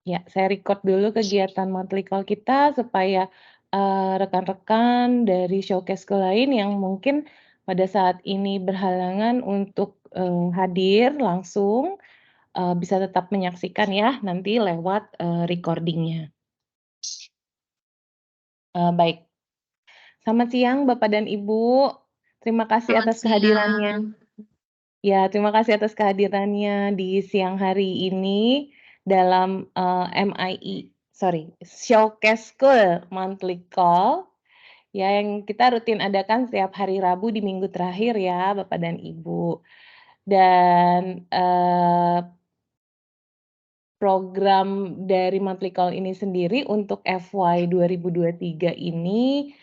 Ya, saya record dulu kegiatan monthly call kita supaya, rekan-rekan dari showcase school lain yang mungkin pada saat ini berhalangan untuk, hadir langsung, bisa tetap menyaksikan ya nanti lewat, recording-nya. Baik. Selamat siang Bapak dan Ibu, terima kasih Selamat atas kehadirannya. siang. Ya, terima kasih atas kehadirannya di siang hari ini dalam, Showcase School Monthly Call, ya yang kita rutin adakan setiap hari Rabu di minggu terakhir ya Bapak dan Ibu. Dan, program dari monthly call ini sendiri untuk FY 2023 ini,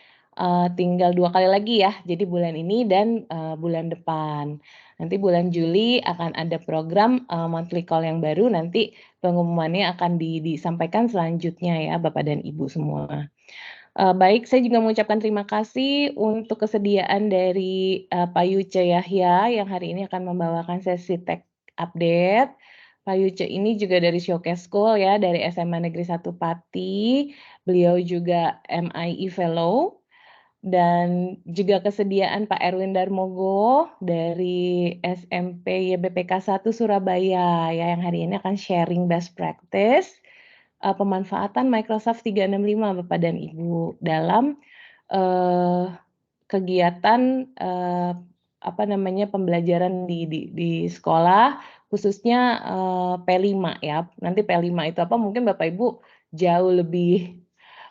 tinggal 2 kali lagi ya, jadi bulan ini dan, bulan depan. Nanti bulan Juli akan ada program, monthly call yang baru, nanti pengumumannya akan disampaikan selanjutnya ya Bapak dan Ibu semua. Baik, saya juga mengucapkan terima kasih untuk kesediaan dari, Pak Yuce Yahya yang hari ini akan membawakan sesi tech update. Pak Yuce ini juga dari Showcase School ya, dari SMA Negeri 1 Pati. Beliau juga MIE Fellow dan juga kesediaan Pak Erwin Darmogo dari SMP YBPK 1 Surabaya ya, yang hari ini akan sharing best practice, pemanfaatan Microsoft 365 Bapak dan Ibu dalam, eee, kegiatan, pembelajaran di sekolah khususnya, P5 ya. Nanti P5 itu apa mungkin Bapak Ibu jauh lebih,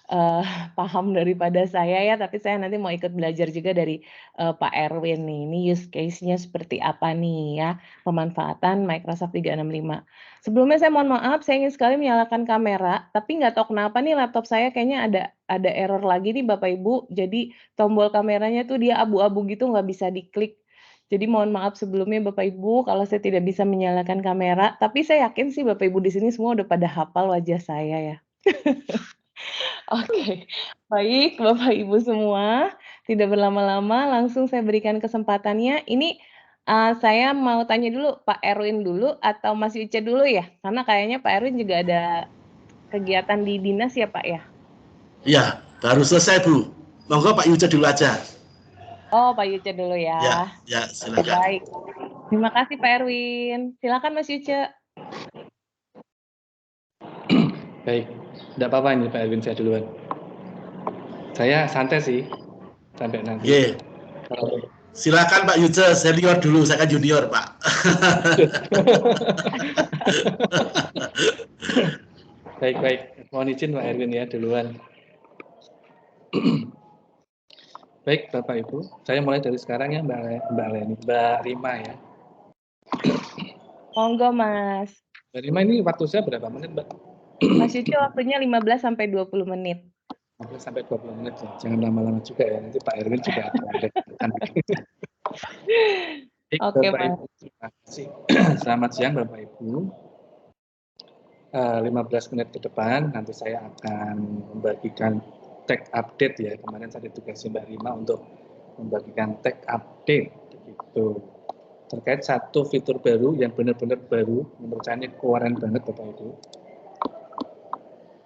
eee, paham daripada saya ya, tapi saya nanti mau ikut belajar juga dari, Pak Erwin nih, ini use case-nya seperti apa nih ya, pemanfaatan Microsoft 365. Sebelumnya saya mohon maaf, saya ingin sekali menyalakan kamera, tapi nggak tahu kenapa nih laptop saya kayaknya ada error lagi nih Bapak Ibu, jadi tombol kameranya tuh dia abu-abu gitu nggak bisa diklik. Jadi mohon maaf sebelumnya Bapak Ibu kalau saya tidak bisa menyalakan kamera, tapi saya yakin sih Bapak Ibu di sini semua udah pada hafal wajah saya ya. Oke, baik Bapak Ibu semua, tidak berlama-lama langsung saya berikan kesempatannya. Ini, saya mau tanya dulu Pak Erwin dulu atau Mas Yuce dulu ya? Karena kayaknya Pak Erwin juga ada kegiatan di dinas ya Pak ya? Iya, baru selesai Bu. Monggo Pak Yuce dulu aja. Oh Pak Yuce dulu ya. Ya silakan. Baik, terima kasih Pak Erwin. Silakan Mas Yuce. Baik, tidak apa-apa ini Pak Erwin, saya duluan. Saya santai sih, sampai nanti. Ye. Silakan Pak Yuce, senior dulu, saya kan junior Pak. Baik, mohon izin Pak Erwin ya duluan. Baik Bapak Ibu, saya mulai dari sekarang ya Mbak Rima ya. Monggo Mas. Mbak Rima ini waktu saya berapa menit Mbak? Mas Yuce waktunya 15 sampai 20 menit. 15 sampai 20 menit ya, jangan lama-lama juga ya, nanti Pak Erwin juga ada. Oke Bapak Mas. Ibu, terima kasih. Selamat siang Bapak Ibu. 15 menit ke depan nanti saya akan membagikan tech update ya. Kemarin saya ditugasin Mbak Rima untuk membagikan tech update gitu. Terkait satu fitur baru yang benar-benar baru, menurut saya ini keren banget Bapak Ibu.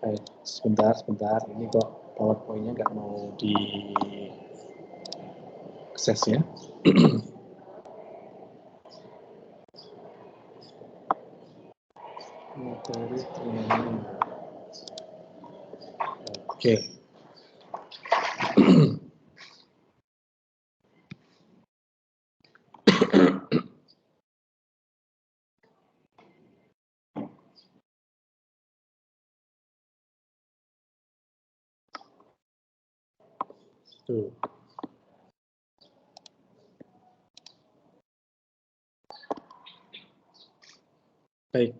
Baik, sebentar. Ini kok PowerPoint-nya nggak mau di akses ya. Materi training. Oke. Tuh. Baik,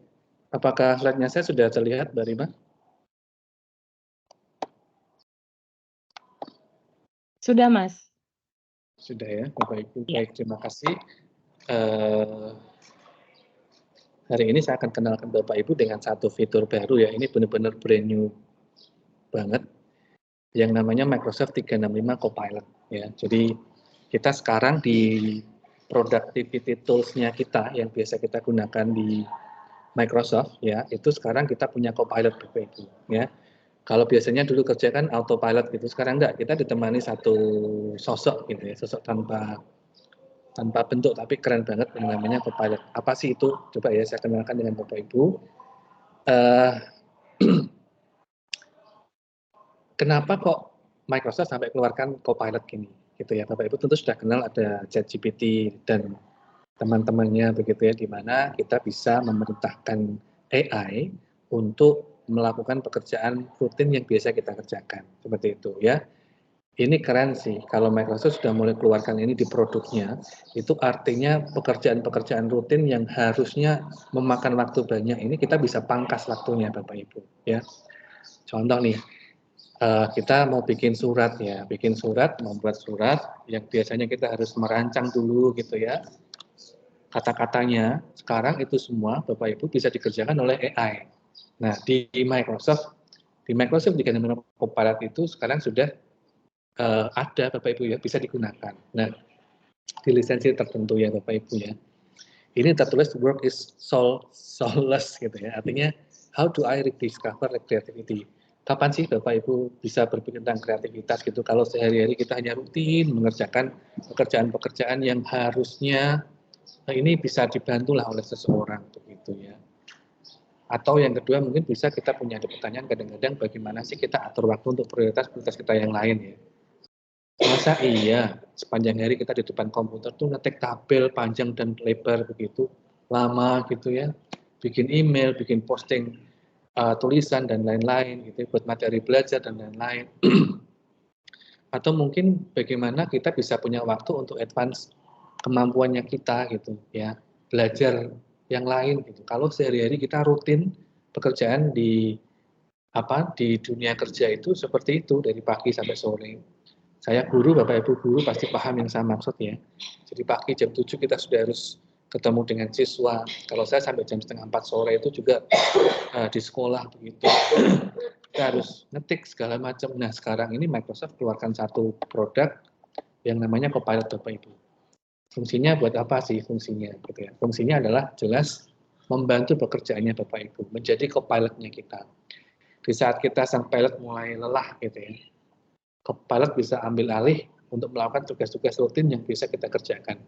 apakah slide-nya saya sudah terlihat, Mbak Rima? Sudah Mas. Sudah ya, Bapak Ibu. Ya. Baik, terima kasih. Hari ini saya akan kenalkan Bapak Ibu dengan satu fitur baru ya. Ini benar-benar brand new banget. Yang namanya Microsoft 365 Copilot ya. Jadi kita sekarang di productivity tools-nya kita yang biasa kita gunakan di Microsoft ya, itu sekarang kita punya Copilot Bapak Ibu ya. Kalau biasanya dulu kerja kan autopilot gitu, sekarang enggak, kita ditemani satu sosok gitu ya, sosok tanpa bentuk tapi keren banget yang namanya Copilot. Apa sih itu? Coba ya saya kenalkan dengan Bapak Ibu. Kenapa kok Microsoft sampai keluarkan Copilot gini gitu ya, Bapak Ibu tentu sudah kenal ada ChatGPT dan teman-temannya begitu ya, di mana kita bisa memerintahkan AI untuk melakukan pekerjaan rutin yang biasa kita kerjakan, seperti itu ya. Ini keren sih, kalau Microsoft sudah mulai keluarkan ini di produknya, itu artinya pekerjaan-pekerjaan rutin yang harusnya memakan waktu banyak, ini kita bisa pangkas waktunya Bapak Ibu ya. Contoh nih, kita mau bikin surat ya, membuat surat yang biasanya kita harus merancang dulu gitu ya, kata-katanya, sekarang itu semua Bapak Ibu bisa dikerjakan oleh AI. Nah, di Microsoft dengan Copilot itu sekarang sudah ada Bapak Ibu ya, bisa digunakan. Nah, di lisensi tertentu ya Bapak Ibu ya. Ini tertulis work is soulless gitu ya, artinya how do I rediscover creativity. Kapan sih Bapak Ibu bisa berpikir tentang kreativitas gitu, kalau sehari-hari kita hanya rutin mengerjakan pekerjaan-pekerjaan yang harusnya ini bisa dibantulah oleh seseorang begitu ya. Atau yang kedua mungkin bisa kita punya pertanyaan kadang-kadang bagaimana sih kita atur waktu untuk prioritas kita yang lain ya. Masa iya sepanjang hari kita di depan komputer tuh ngetik tabel panjang dan lebar begitu, lama gitu ya, bikin email, bikin posting tulisan dan lain-lain gitu, buat materi belajar dan lain-lain. Atau mungkin bagaimana kita bisa punya waktu untuk advance kemampuannya kita gitu ya, belajar yang lain gitu. Kalau sehari-hari kita rutin pekerjaan di dunia kerja itu seperti itu dari pagi sampai sore. Saya guru, Bapak Ibu guru pasti paham yang saya maksud ya. Jadi pagi jam 7 kita sudah harus ketemu dengan siswa. Kalau saya sampai jam setengah 4 sore itu juga di sekolah begitu. Kita harus ngetik segala macam. Nah sekarang ini Microsoft keluarkan satu produk yang namanya Copilot Bapak Ibu. Fungsinya buat apa sih fungsinya? Gitu ya. Fungsinya adalah jelas membantu pekerjaannya Bapak Ibu, menjadi Copilot-nya kita. Di saat kita sang pilot mulai lelah gitu ya, Copilot bisa ambil alih untuk melakukan tugas-tugas rutin yang bisa kita kerjakan.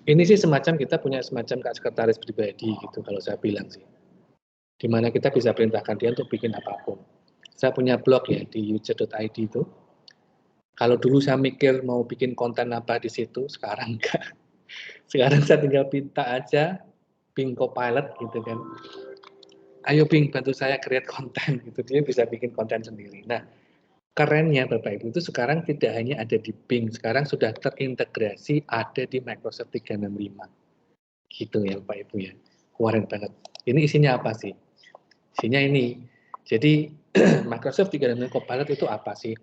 Ini sih semacam kita punya semacam sekretaris pribadi gitu kalau saya bilang sih. Di mana kita bisa perintahkan dia untuk bikin apapun. Saya punya blog ya di user.id itu. Kalau dulu saya mikir mau bikin konten apa di situ, sekarang enggak. Sekarang saya tinggal minta aja Bing Copilot gitu kan. Ayo Bing bantu saya create konten gitu, dia bisa bikin konten sendiri. Nah, kerennya Bapak Ibu itu sekarang tidak hanya ada di Bing, sekarang sudah terintegrasi ada di Microsoft 365. Gitu ya Bapak Ibu ya. Keren banget. Ini isinya apa sih? Isinya ini. Jadi Microsoft 365 Copilot itu apa sih?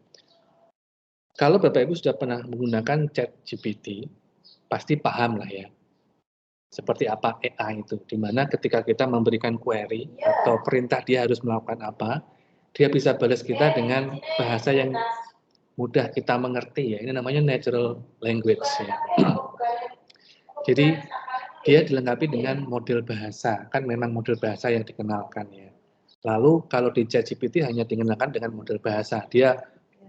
Kalau Bapak Ibu sudah pernah menggunakan ChatGPT, pasti paham lah ya. Seperti apa AI itu, di mana ketika kita memberikan query atau perintah dia harus melakukan apa, dia bisa balas kita dengan bahasa yang mudah kita mengerti ya. Ini namanya natural language ya. Jadi dia dilengkapi dengan model bahasa, kan memang model bahasa yang dikenalkan ya. Lalu kalau di ChatGPT hanya dikenalkan dengan model bahasa, dia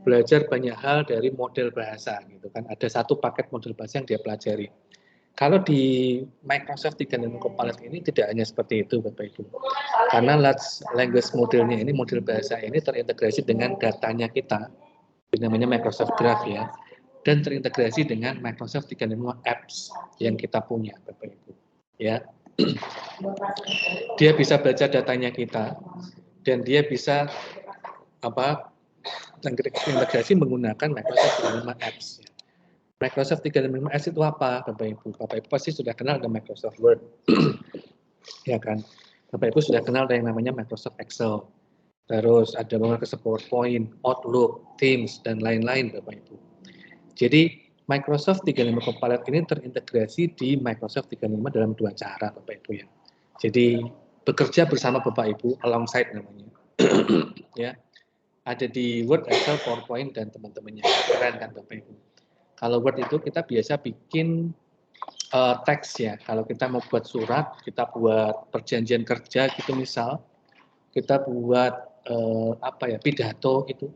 belajar banyak hal dari model bahasa gitu kan. Ada satu paket model bahasa yang dia pelajari. Kalau di Microsoft 365 Copilot ini tidak hanya seperti itu Bapak Ibu. Karena large language modelnya ini, model bahasa ini terintegrasi dengan datanya kita, namanya Microsoft Graph ya, dan terintegrasi dengan Microsoft 365 Apps yang kita punya Bapak Ibu. Ya. Dia bisa baca datanya kita dan dia bisa terintegrasi menggunakan Microsoft 365 Apps. Microsoft 365 Apps itu apa, Bapak Ibu? Bapak Ibu pasti sudah kenal dengan Microsoft Word, ya kan? Bapak Ibu sudah kenal dengan yang namanya Microsoft Excel. Terus ada Microsoft PowerPoint, Outlook, Teams, dan lain-lain, Bapak Ibu. Jadi Microsoft 365 Copilot ini terintegrasi di Microsoft 365 dalam dua cara, Bapak Ibu ya. Jadi bekerja bersama Bapak Ibu, alongside namanya, ya. Ada di Word, Excel, PowerPoint, dan teman-temannya. Keren kan Bapak Ibu? Kalau Word itu kita biasa bikin teks ya. Kalau kita mau buat surat, kita buat perjanjian kerja gitu misal, kita buat pidato itu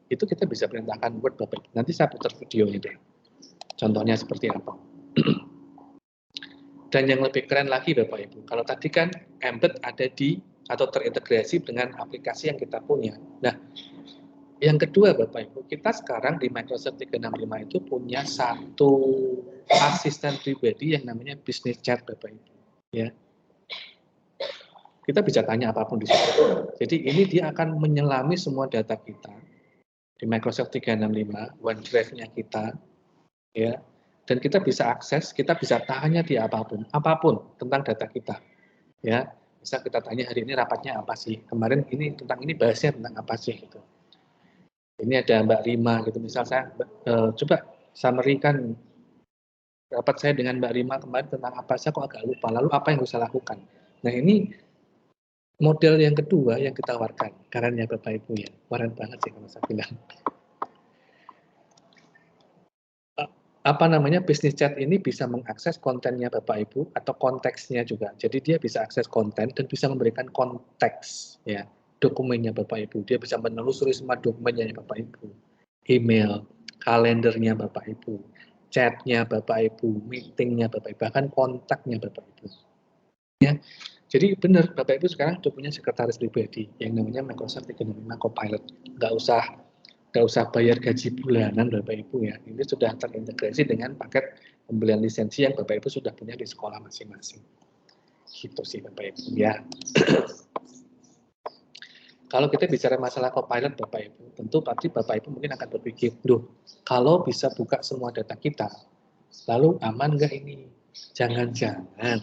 kita bisa perintahkan Word Bapak Ibu. Nanti saya putar video itu. Contohnya seperti apa. Dan yang lebih keren lagi Bapak Ibu, kalau tadi kan embed ada di atau terintegrasi dengan aplikasi yang kita punya. Nah, yang kedua Bapak Ibu, kita sekarang di Microsoft 365 itu punya satu asisten pribadi yang namanya Business Chat Bapak Ibu. Ya. Kita bisa tanya apapun di situ. Jadi ini dia akan menyelami semua data kita di Microsoft 365, OneDrive-nya kita, ya. Dan kita bisa akses, kita bisa tanya di apapun tentang data kita, ya. Bisa kita tanya hari ini rapatnya apa sih? Kemarin ini tentang ini bahasnya tentang apa sih gitu. Ini ada Mbak Rima gitu, misal saya coba summary-kan rapat saya dengan Mbak Rima kemarin tentang apa, saya kok agak lupa, lalu apa yang bisa lakukan. Nah ini model yang kedua yang kita tawarkan, karena Bapak Ibu ya, keren banget sih kalau saya bilang. Business chat ini bisa mengakses kontennya Bapak Ibu atau konteksnya juga. Jadi dia bisa akses konten dan bisa memberikan konteks ya, dokumennya Bapak Ibu. Dia bisa menelusuri semua dokumennya Bapak Ibu. Email, kalendernya Bapak Ibu, chatnya Bapak Ibu, meetingnya Bapak Ibu, bahkan kontaknya Bapak Ibu. Ya. Jadi benar Bapak Ibu sekarang sudah punya sekretaris pribadi yang namanya Microsoft 365 Copilot. Nggak usah bayar gaji bulanan Bapak Ibu ya. Ini sudah terintegrasi dengan paket pembelian lisensi yang Bapak Ibu sudah punya di sekolah masing-masing. Gitu sih Bapak Ibu ya. Kalau kita bicara masalah Copilot Bapak Ibu, tentu pasti Bapak Ibu mungkin akan berpikir, loh kalau bisa buka semua data kita, lalu aman nggak ini? Jangan-jangan.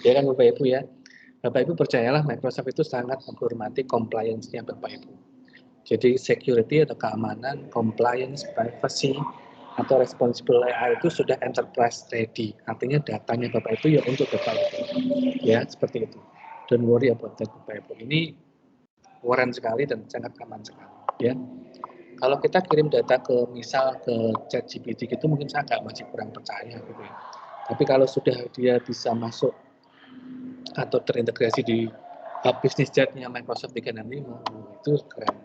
Ya kan Bapak Ibu ya. Bapak Ibu percayalah Microsoft itu sangat menghormati compliance-nya Bapak Ibu. Jadi security atau keamanan, compliance, privacy, atau responsible AI itu sudah enterprise ready. Artinya datanya Bapak itu ya untuk Bapak Ibu. Ya, seperti itu. Don't worry about that Bapak Ibu. Ini keren sekali dan sangat aman sekali. Ya. Kalau kita kirim data ke misal ke ChatGPT gitu mungkin saya masih kurang percaya gitu ya. Tapi kalau sudah dia bisa masuk atau terintegrasi di business chat-nya Microsoft 365 itu keren.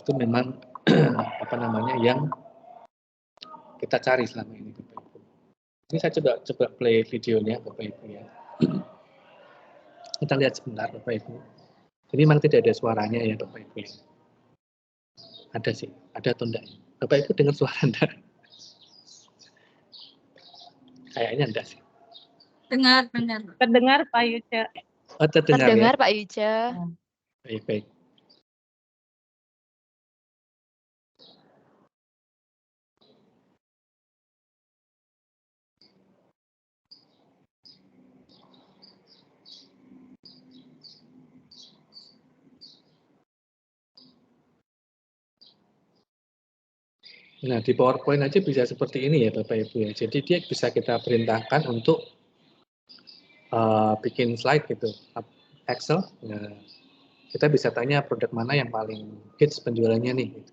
Itu memang yang kita cari selama ini Bapak Ibu. Ini saya coba play videonya Bapak Ibu ya. Kita lihat sebentar Bapak Ibu. Ini memang tidak ada suaranya ya Bapak Ibu. Ada sih, ada atau enggak? Bapak Ibu dengar suara enggak? Kayaknya enggak sih. Dengar. Terdengar Pak Yuce. Oh, terdengar ya? Pak Yuce. Baik. Nah, di PowerPoint aja bisa seperti ini ya Bapak Ibu ya. Jadi dia bisa kita perintahkan untuk bikin slide gitu. Excel, nah, kita bisa tanya produk mana yang paling hits penjualannya nih. Gitu.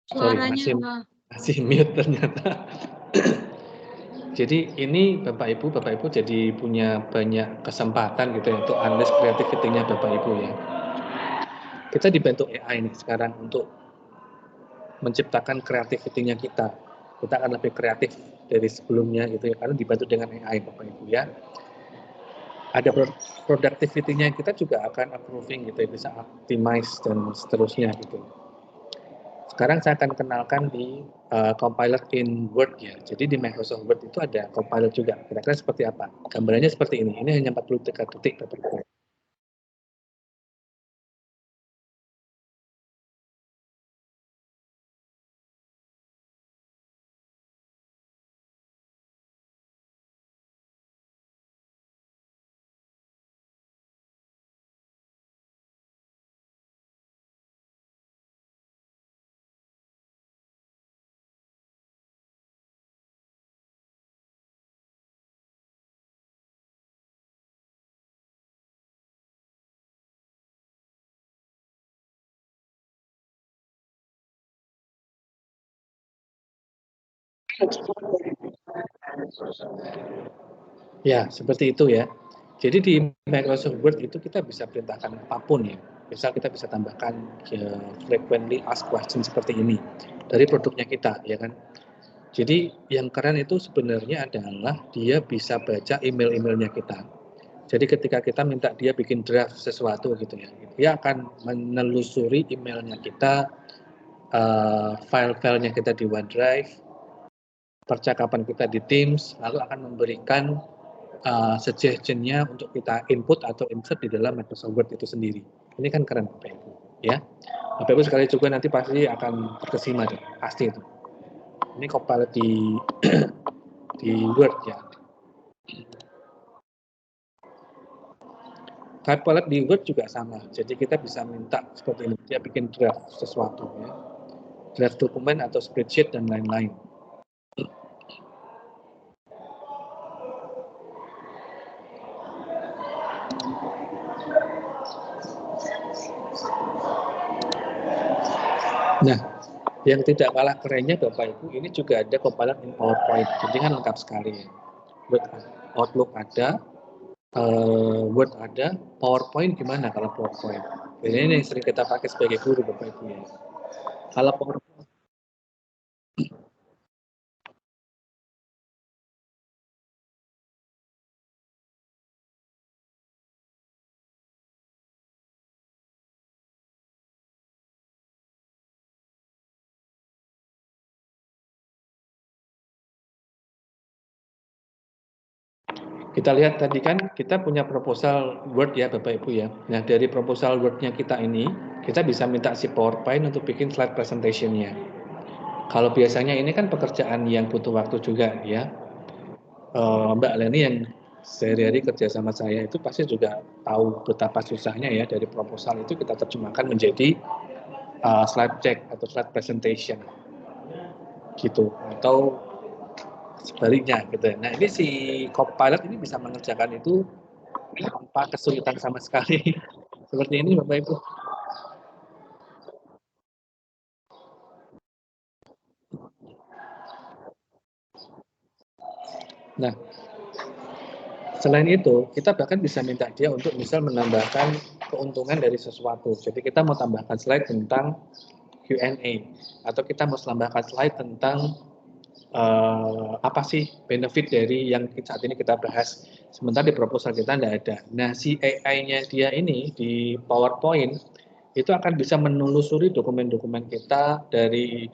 Sorry, masih mute ternyata. Jadi ini Bapak Ibu jadi punya banyak kesempatan gitu ya untuk analis creativity-nya Bapak Ibu ya. Kita dibantu AI nih sekarang untuk menciptakan creativity-nya kita. Kita akan lebih kreatif dari sebelumnya gitu ya, karena dibantu dengan AI Bapak Ibu ya. ada productivity-nya kita juga akan approving gitu, bisa optimize dan seterusnya gitu. Sekarang saya akan kenalkan di compiler in Word ya. Jadi di Microsoft Word itu ada compiler juga. Kira-kira seperti apa? Gambarannya seperti ini. Ini hanya 43 detik. Ya, seperti itu ya. Jadi di Microsoft Word itu kita bisa perintahkan apapun ya. Misal kita bisa tambahkan frequently asked question seperti ini dari produknya kita, ya kan. Jadi yang keren itu sebenarnya adalah dia bisa baca email-emailnya kita. Jadi ketika kita minta dia bikin draft sesuatu gitu ya, dia akan menelusuri emailnya kita, file-filenya kita di OneDrive, percakapan kita di Teams, lalu akan memberikan suggestion-nya untuk kita input atau insert di dalam Microsoft Word itu sendiri. Ini kan keren Bapak Ibu, ya. Bapak Ibu sekali juga nanti pasti akan terkesima deh, pasti itu. Ini Copilot di di Word ya. Copilot di Word juga sama. Jadi kita bisa minta seperti ini, dia bikin draft sesuatu ya. Draft dokumen atau spreadsheet dan lain-lain. Nah, yang tidak kalah kerennya Bapak Ibu, ini juga ada Copilot in PowerPoint. Jadi kan lengkap sekali ya. Outlook ada, Word ada, PowerPoint gimana kalau PowerPoint? Ini yang sering kita pakai sebagai guru Bapak Ibu ya. Kalau PowerPoint kita lihat tadi kan kita punya proposal Word ya Bapak Ibu ya. Nah dari proposal Word-nya kita ini, kita bisa minta si PowerPoint untuk bikin slide presentation-nya. Kalau biasanya ini kan pekerjaan yang butuh waktu juga ya. Mbak Leni yang sehari-hari kerja sama saya itu pasti juga tahu betapa susahnya ya dari proposal itu kita terjemahkan menjadi slide deck atau slide presentation gitu, atau sebaliknya gitu. Nah ini si Copilot ini bisa mengerjakan itu tanpa kesulitan sama sekali. Seperti ini Bapak Ibu. Nah, selain itu, kita bahkan bisa minta dia untuk misal menambahkan keuntungan dari sesuatu. Jadi kita mau tambahkan slide tentang Q&A, atau kita mau tambahkan slide tentang apa sih benefit dari yang saat ini kita bahas. Sementara di proposal kita tidak ada. Nah, si AI-nya dia ini di PowerPoint itu akan bisa menelusuri dokumen-dokumen kita dari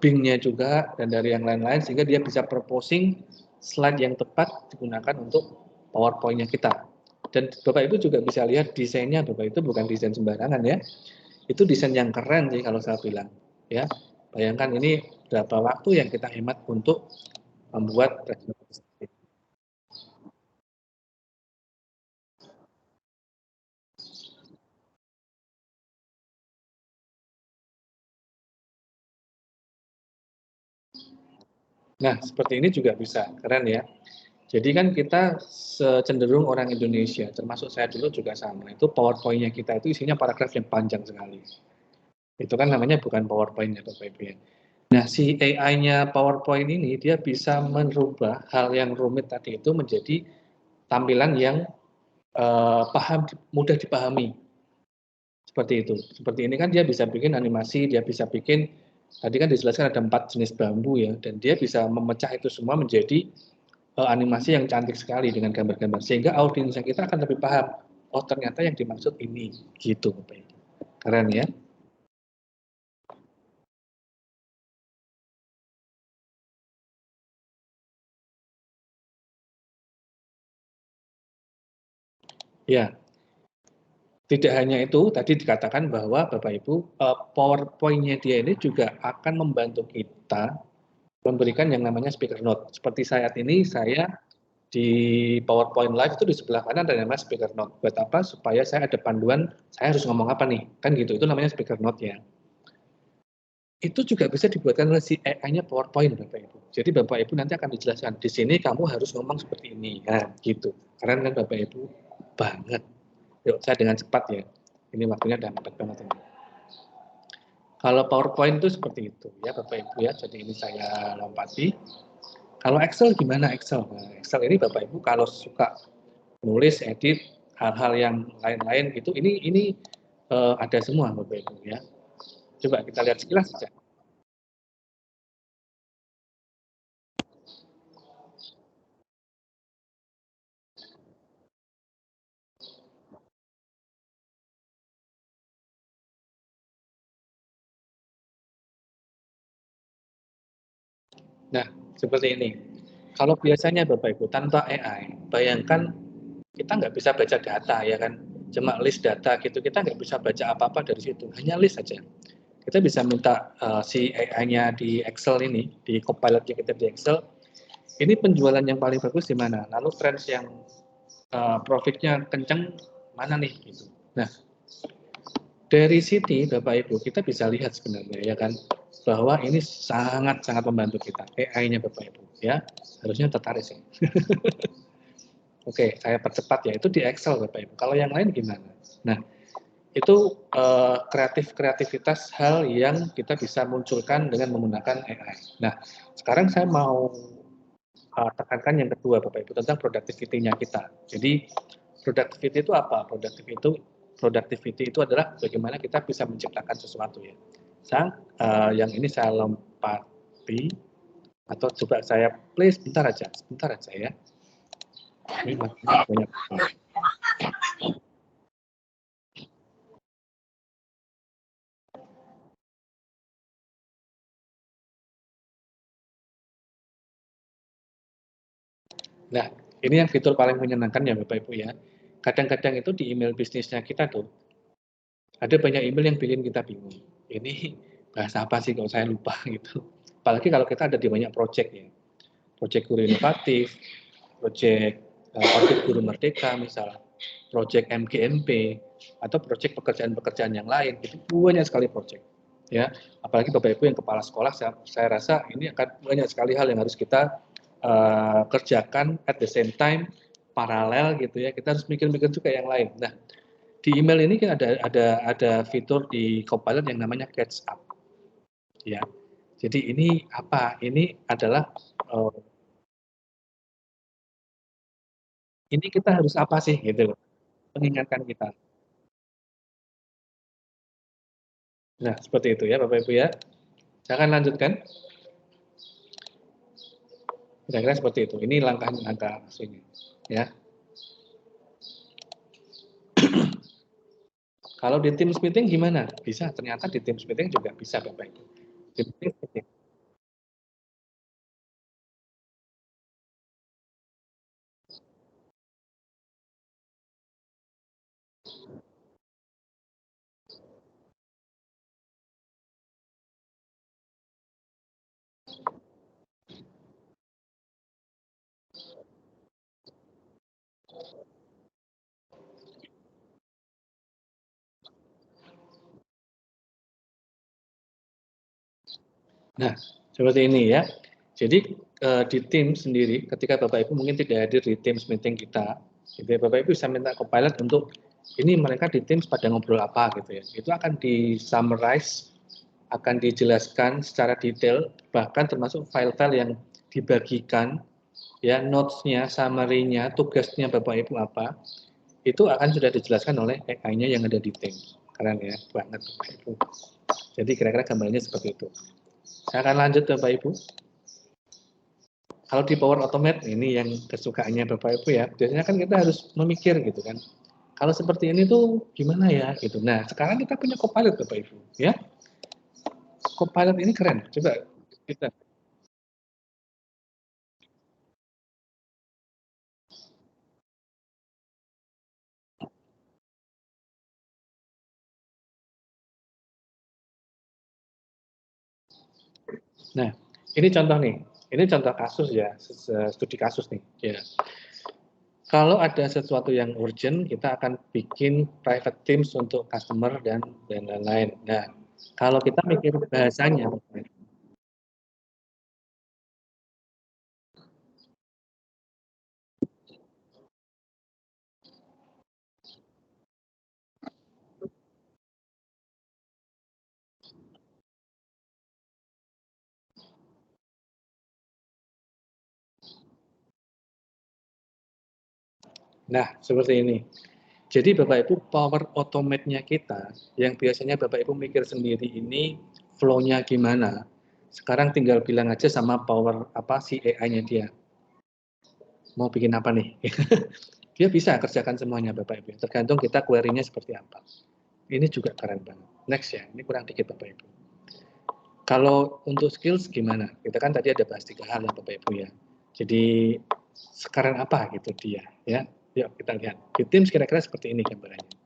Bing-nya juga dan dari yang lain-lain sehingga dia bisa proposing slide yang tepat digunakan untuk PowerPoint-nya kita. Dan Bapak Ibu juga bisa lihat desainnya, Bapak itu bukan desain sembarangan ya. Itu desain yang keren sih kalau saya bilang. Ya, bayangkan ini berapa waktu yang kita hemat untuk membuat presentasi. Nah, seperti ini juga bisa, keren ya. Jadi kan kita cenderung orang Indonesia, termasuk saya dulu juga sama, itu PowerPoint-nya kita itu isinya paragraf yang panjang sekali. Itu kan namanya bukan PowerPoint ya Bapak Ibu ya. Nah, si AI-nya PowerPoint ini dia bisa merubah hal yang rumit tadi itu menjadi tampilan yang mudah dipahami. Seperti itu. Seperti ini kan dia bisa bikin animasi, dia bisa bikin, tadi kan dijelaskan ada 4 jenis bambu ya, dan dia bisa memecah itu semua menjadi animasi yang cantik sekali dengan gambar-gambar, sehingga audiensnya kita akan lebih paham, oh ternyata yang dimaksud ini, gitu. Keren ya. Ya, tidak hanya itu, tadi dikatakan bahwa Bapak Ibu, PowerPoint-nya dia ini juga akan membantu kita memberikan yang namanya speaker note. Seperti saat ini saya di PowerPoint Live itu di sebelah kanan ada namanya speaker note. Buat apa? Supaya saya ada panduan, saya harus ngomong apa nih, kan gitu. Itu namanya speaker note ya. Itu juga bisa dibuatkan oleh si AI-nya PowerPoint, Bapak Ibu. Jadi Bapak Ibu nanti akan dijelaskan, di sini kamu harus ngomong seperti ini, ya, gitu. Keren kan Bapak Ibu? Banget. Yuk, saya dengan cepat ya. Ini waktunya udah mepet banget ini. Kalau PowerPoint itu seperti itu ya Bapak Ibu ya. Jadi ini saya lompati. Kalau Excel gimana Excel? Nah, Excel ini Bapak Ibu kalau suka nulis, edit, hal-hal yang lain-lain gitu, ini ada semua Bapak Ibu ya. Coba kita lihat sekilas saja. Nah, seperti ini. Kalau biasanya Bapak Ibu tanpa AI, bayangkan kita nggak bisa baca data ya kan, cuma list data gitu, kita nggak bisa baca apa-apa dari situ, hanya list saja. Kita bisa minta si AI-nya di Excel ini, di Copilot-nya kita di Excel, ini penjualan yang paling bagus di mana, lalu trends yang profitnya kenceng mana nih gitu. Nah, dari sini Bapak Ibu kita bisa lihat sebenarnya ya kan, bahwa ini sangat-sangat membantu kita, AI-nya Bapak Ibu ya, harusnya tertarik sih. Oke, saya percepat ya, itu di Excel Bapak Ibu. Kalau yang lain gimana? Nah, itu kreativitas hal yang kita bisa munculkan dengan menggunakan AI. Nah, sekarang saya mau tekankan yang kedua Bapak Ibu tentang productivity-nya kita. Jadi productivity itu apa? Productivity itu adalah bagaimana kita bisa menciptakan sesuatu ya. Yang ini saya lompati atau coba saya play sebentar aja ya. Ini banyak. Nah, ini yang fitur paling menyenangkan ya Bapak Ibu ya. Kadang-kadang itu di email bisnisnya kita tuh, ada banyak email yang bikin kita bingung. Ini bahasa apa sih kalau saya lupa gitu. Apalagi kalau kita ada di banyak project ya. Project guru inovatif, project orbit guru merdeka misal, project MGMP, atau project pekerjaan-pekerjaan yang lain. Itu banyak sekali project. Ya, apalagi Bapak Ibu yang kepala sekolah, saya rasa ini akan banyak sekali hal yang harus kita kerjakan at the same time, paralel gitu ya. Kita harus mikir-mikir juga yang lain. Nah, di email ini kan ada fitur di Copilot yang namanya catch up. Ya. Jadi ini apa? Ini adalah ini kita harus apa sih gitu loh. Mengingatkan kita. Nah, seperti itu ya Bapak Ibu ya. Saya akan lanjutkan. Kira-kira seperti itu. Ini langkah-langkah aslinya. Ya. Kalau di Teams meeting gimana? Bisa, ternyata di Teams meeting juga bisa Bapak Ibu. Di Teams meeting. Nah, seperti ini ya. Jadi di Teams sendiri, ketika Bapak Ibu mungkin tidak hadir di Teams meeting kita, gitu ya, Bapak Ibu bisa minta Copilot untuk ini mereka di Teams pada ngobrol apa gitu ya. Itu akan di-summarize, akan dijelaskan secara detail, bahkan termasuk file-file yang dibagikan, ya notes-nya, summary-nya, tugasnya Bapak Ibu apa, itu akan sudah dijelaskan oleh AI-nya yang ada di Teams. Keren ya, banget Bapak Ibu. Jadi kira-kira gambarnya seperti itu. Saya akan lanjut Bapak Ibu. Kalau di Power Automate ini yang kesukaannya Bapak Ibu ya, biasanya kan kita harus memikir gitu kan. Kalau seperti ini tuh gimana ya gitu. Nah, sekarang kita punya Copilot Bapak Ibu ya. Copilot ini keren. Coba kita. Nah, ini contoh nih. Ini contoh kasus ya, studi kasus nih. Ya. Kalau ada sesuatu yang urgent, kita akan bikin private teams untuk customer dan lain-lain. Nah, kalau kita mikir bahasanya, nah seperti ini. Jadi Bapak Ibu Power Automate-nya kita, yang biasanya Bapak Ibu mikir sendiri ini flow-nya gimana, sekarang tinggal bilang aja sama Power apa si AI-nya dia. Mau bikin apa nih? Dia bisa kerjakan semuanya Bapak Ibu. Tergantung kita query-nya seperti apa. Ini juga keren banget. Next ya, ini kurang dikit Bapak Ibu. Kalau untuk skills gimana? Kita kan tadi ada bahas 3 hal ya Bapak Ibu ya. Jadi sekarang apa gitu dia ya. Yuk kita lihat. Di Teams kira-kira seperti ini gambarannya.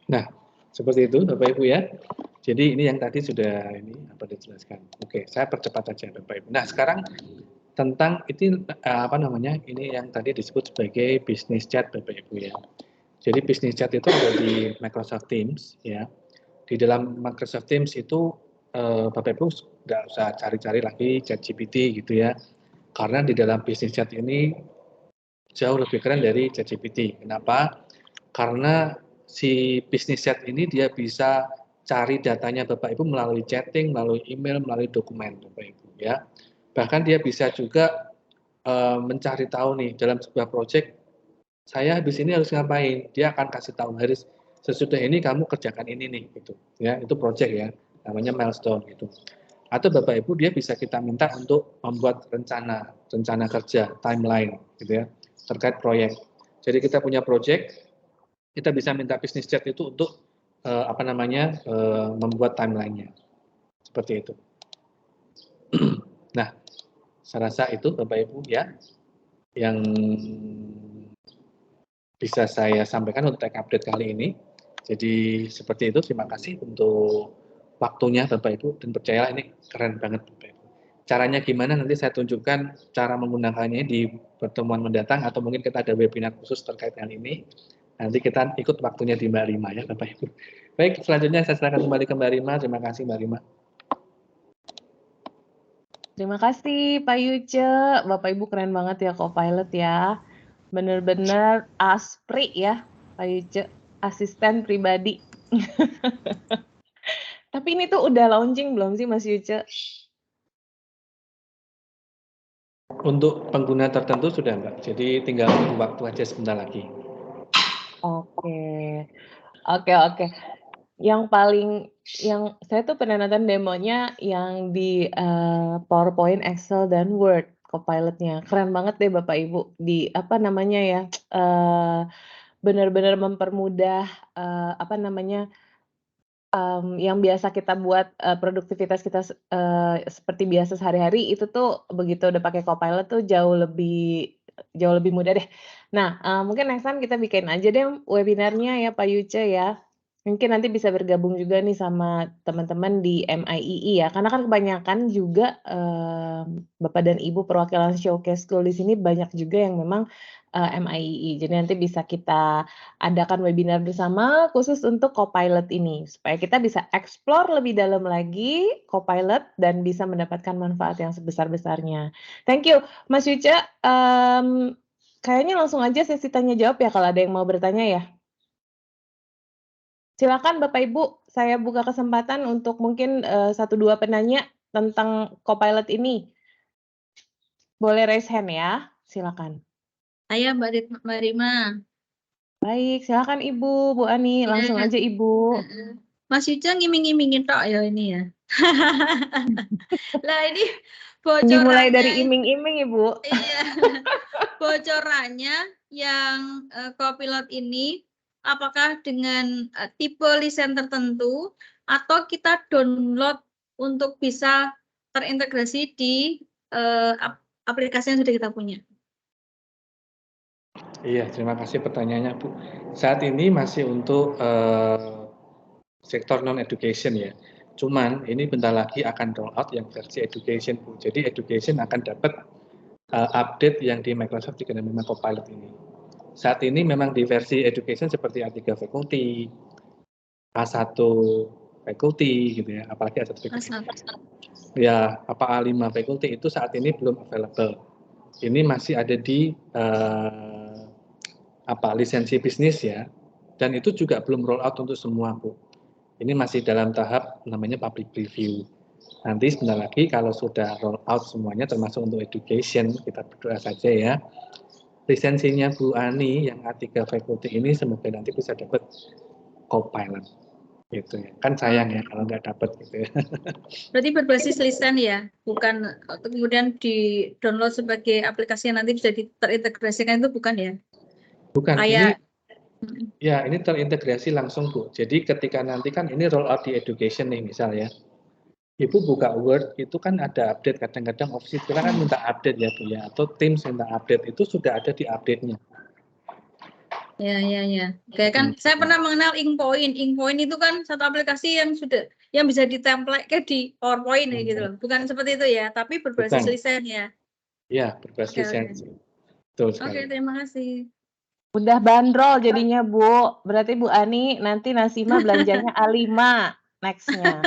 Nah, seperti itu Bapak Ibu ya. Jadi ini yang tadi sudah ini apa dijelaskan. Oke, saya percepat aja Bapak Ibu. Nah, sekarang tentang itu apa namanya? Ini yang tadi disebut sebagai business chat Bapak Ibu ya. Jadi business chat itu ada di Microsoft Teams ya. Di dalam Microsoft Teams itu Bapak Ibu nggak usah cari-cari lagi ChatGPT gitu ya. Karena di dalam business chat ini jauh lebih keren dari ChatGPT. Kenapa? Karena si business chat ini dia bisa cari datanya Bapak Ibu melalui chatting, melalui email, melalui dokumen Bapak Ibu ya. Bahkan dia bisa juga mencari tahu nih dalam sebuah project saya habis ini harus ngapain. Dia akan kasih tahu harus sesudah ini kamu kerjakan ini nih gitu ya. Itu project ya. Namanya milestone gitu. Atau Bapak Ibu dia bisa kita minta untuk membuat rencana kerja, timeline gitu ya terkait proyek. Jadi kita punya project, kita bisa minta bisnis chat itu untuk apa namanya membuat timelinenya seperti itu. Nah, saya rasa itu Bapak Ibu ya yang bisa saya sampaikan untuk tech update kali ini. Jadi seperti itu, terima kasih untuk waktunya Bapak Ibu dan percayalah ini keren banget Bapak Ibu. Caranya gimana nanti saya tunjukkan cara menggunakannya di pertemuan mendatang atau mungkin kita ada webinar khusus terkait hal ini. Nanti kita ikut waktunya di Mbak Rima ya Bapak Ibu. Baik, selanjutnya saya silakan kembali ke Mbak Rima. Terima kasih Mbak Rima. Terima kasih Pak Yuce. Bapak Ibu keren banget ya Copilot ya. Bener-bener aspri ya Pak Yuce, asisten pribadi. Tapi ini tuh udah launching belum sih Mas Yuce? Untuk pengguna tertentu sudah Mbak, jadi tinggal tunggu waktu aja sebentar lagi. Oke. Yang saya tuh pernah nonton demonya yang di PowerPoint, Excel, dan Word Copilot-nya. Keren banget deh Bapak Ibu. Di apa namanya ya, benar-benar mempermudah apa namanya, yang biasa kita buat produktivitas kita seperti biasa sehari-hari itu tuh begitu udah pakai Copilot tuh jauh lebih mudah deh. Nah, mungkin next time kita bikin aja deh webinarnya ya Pak Yuce ya. Mungkin nanti bisa bergabung juga nih sama teman-teman di MIII ya, karena kan kebanyakan juga Bapak dan Ibu perwakilan Showcase School di sini banyak juga yang memang MIII. Jadi nanti bisa kita adakan webinar bersama khusus untuk Copilot ini, supaya kita bisa explore lebih dalam lagi Copilot dan bisa mendapatkan manfaat yang sebesar-besarnya. Thank you, Mas Yuce. Kayaknya langsung aja sesi tanya jawab ya kalau ada yang mau bertanya ya. Silakan Bapak Ibu, saya buka kesempatan untuk mungkin 1-2 penanya tentang Copilot ini. Boleh raise hand ya, silakan. Saya Mbak Rima. Baik, silakan Ibu, Bu Ani, langsung aja Ibu. Mas Yuce ngiming-ngimingin tok ya ini ya. Lah ini Dimulai bocorannya. dari iming-iming Ibu. Iya. Bocorannya yang Copilot ini apakah dengan tipe lisensi tertentu atau kita download untuk bisa terintegrasi di aplikasi yang sudah kita punya? Iya, terima kasih pertanyaannya Bu. Saat ini masih untuk sektor non-education ya. Cuman ini bentar lagi akan roll out yang versi education Bu. Jadi education akan dapat update yang di Microsoft 365 Copilot ini. Saat ini memang di versi education seperti A3 Faculty, A1 Faculty gitu ya, apalagi A1 Faculty. Ya, apa A5 Faculty itu saat ini belum available. Ini masih ada di lisensi bisnis ya, dan itu juga belum roll out untuk semua Bu. Ini masih dalam tahap namanya public preview. Nanti sebentar lagi kalau sudah roll out semuanya termasuk untuk education, kita berdoa saja ya. Lisensinya Bu Ani yang A3 Faculty ini semoga nanti bisa dapat Copilot. Gitu ya. Kan sayang ya kalau nggak dapat gitu ya. Berarti berbasis lisensi ya, bukan kemudian di download sebagai aplikasi yang nanti bisa terintegrasikan itu bukan ya? Bukan, Kayak ini terintegrasi langsung Bu. Jadi ketika nanti kan ini roll out di education nih misal ya. Ibu buka Word, itu kan ada update, kadang-kadang Office kita kan minta update ya Bu ya, atau Teams minta update, itu sudah ada di update-nya. Ya. Kayak kan saya pernah mengenal Inkpoint. Inkpoint itu kan satu aplikasi yang bisa ditemplate kayak di PowerPoint gitu loh. Bukan seperti itu ya, tapi berbasis lisensi ya. Iya, berbasis lisensi. Betul sekali. Oke, terima kasih. Udah bandrol jadinya Bu. Berarti Bu Ani nanti Nasima belanjanya A5 next-nya.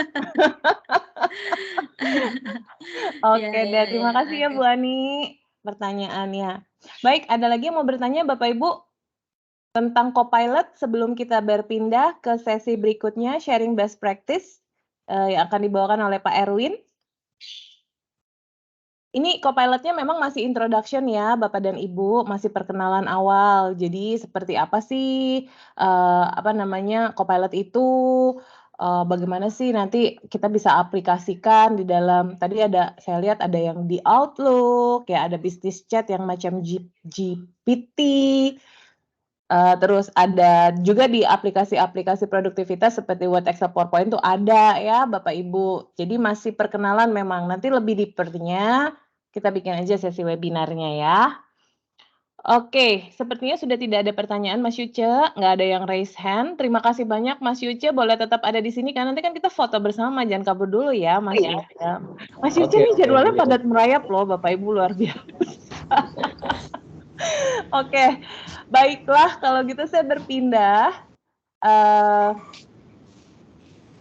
Oke deh, terima kasih ya Bu Ani pertanyaannya. Baik, ada lagi yang mau bertanya Bapak Ibu tentang Copilot sebelum kita berpindah ke sesi berikutnya sharing best practice yang akan dibawakan oleh Pak Erwin. Ini Copilot-nya memang masih introduction ya Bapak dan Ibu, masih perkenalan awal. Jadi seperti apa sih Copilot itu, bagaimana sih nanti kita bisa aplikasikan di dalam, tadi saya lihat ada yang di Outlook, ya ada business chat yang macam GPT, terus ada juga di aplikasi-aplikasi produktivitas seperti Word, Excel, PowerPoint itu ada ya Bapak Ibu. Jadi masih perkenalan memang, nanti lebih detailnya kita bikin aja sesi webinarnya ya. Oke, sepertinya sudah tidak ada pertanyaan Mas Yuce, nggak ada yang raise hand. Terima kasih banyak Mas Yuce, boleh tetap ada di sini karena nanti kan kita foto bersama, jangan kabur dulu ya Mas Yuce. Mas Yuce ini jadwalnya padat merayap loh Bapak Ibu, luar biasa. Oke, baiklah kalau gitu saya berpindah